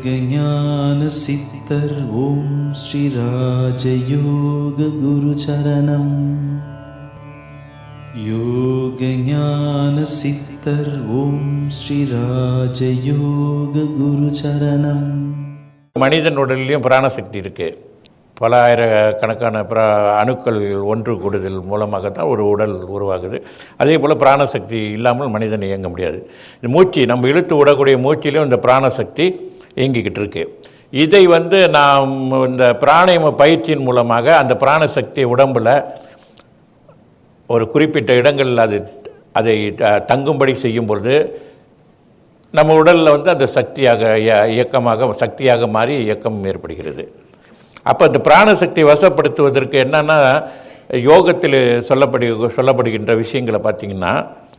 ஞான சித்தர் ஓம் ஸ்ரீ ராஜயோக குரு சரணம். யோக ஞான சித்தர் ஓம் ஸ்ரீ ராஜயோக குரு சரணம். மனிதன் உடல்லையும் பிராணசக்தி இருக்குது. பல ஆயிரக்கணக்கான அணுக்கள் ஒன்று கூடுதல் மூலமாகத்தான் ஒரு உடல் உருவாகுது. அதே போல் பிராணசக்தி இல்லாமல் மனிதன் இயங்க முடியாது. இந்த மூச்சு நம்ம இழுத்து விடக்கூடிய மூச்சிலையும் இந்த பிராணசக்தி இயங்கிக்கிட்டு இருக்கு. இதை நாம் இந்த பிராணாயாம பயிற்சியின் மூலமாக அந்த பிராணசக்தி உடம்பில் ஒரு குறிப்பிட்ட இடங்களில் அதை தங்கும்படி செய்யும் பொழுது நம்ம உடலில் அந்த சக்தியாக மாறி இயக்கம் ஏற்படுகிறது. அப்போ இந்த பிராணசக்தி வசப்படுத்துவதற்கு என்னென்னா யோகத்தில் சொல்லப்படுகின்ற விஷயங்களை பார்த்திங்கன்னா,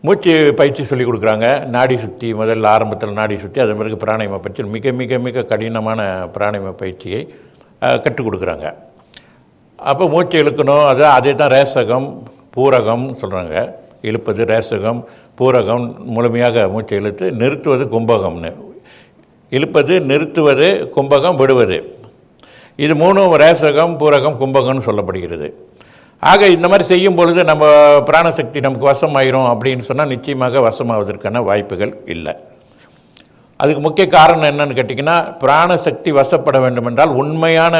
மூச்சு பயிற்சி சொல்லிக் கொடுக்குறாங்க. நாடி சுற்றி முதல்ல ஆரம்பத்தில் நாடி சுற்றி, அதன் பிறகு பிராணாயாம பயிற்சி, மிக மிக மிக கடினமான பிராணாயாம பயிற்சியை கற்றுக் கொடுக்குறாங்க. அப்போ மூச்சு இழுக்கணும். அதே தான் ரேசகம் பூரகம் சொல்கிறாங்க. இழுப்பது ரேசகம், பூரகம், முழுமையாக மூச்சை இழுத்து நிறுத்துவது கும்பகம்னு. இழுப்பது, நிறுத்துவது கும்பகம், விடுவது. இது மூணும் ரேசகம், பூரகம், கும்பகம்னு சொல்லப்படுகிறது. ஆக இந்த மாதிரி செய்யும் பொழுது நம்ம பிராணசக்தி நமக்கு வசமாயிரும் அப்படின்னு சொன்னால் நிச்சயமாக வசமாவதற்கான வாய்ப்புகள் இல்லை. அதுக்கு முக்கிய காரணம் என்னன்னு கேட்டிங்கன்னா, பிராணசக்தி வசப்பட வேண்டும் என்றால் உண்மையான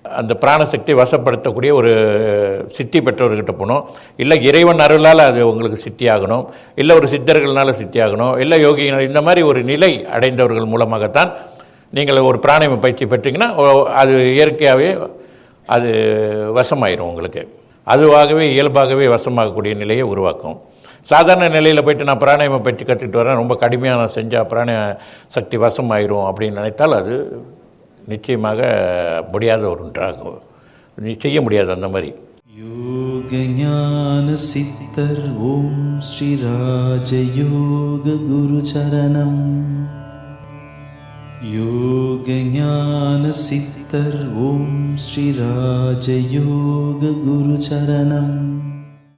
அந்த பிராணசக்தி வசப்படுத்தக்கூடிய ஒரு சித்தி பெற்றவர்கிட்ட போகணும். இல்லை இறைவன் அருளால் அது உங்களுக்கு சித்தியாகணும், இல்லை ஒரு சித்தர்களால் சித்தியாகணும், இல்லை யோகிகள், இந்த மாதிரி ஒரு நிலை அடைந்தவர்கள் மூலமாகத்தான் நீங்கள் ஒரு பிராணாயாம பயிற்சி பெற்றீங்கன்னா அது இயற்கையாகவே அது வசமாயிரும். உங்களுக்கு அதுவாகவே இயல்பாகவே வசமாகக்கூடிய நிலையை உருவாக்கும். சாதாரண நிலையில் போய்ட்டு நான் பிராணாயாம பயிற்சி கற்றுக்கிட்டு வரேன், ரொம்ப கடுமையாக செஞ்சால் பிராணாய சக்தி வசமாயிரும் அப்படின்னு நினைத்தால் அது நிச்சயமாக முடியாத ஒன்றாகும். செய்ய முடியாது அந்த மாதிரி. யோக ஞான சித்தர் ஓம் ஸ்ரீ ராஜயோக குரு சரணம். யோக ஞான சித்தர் ஓம் ஸ்ரீ ராஜயோக குரு சரணம்.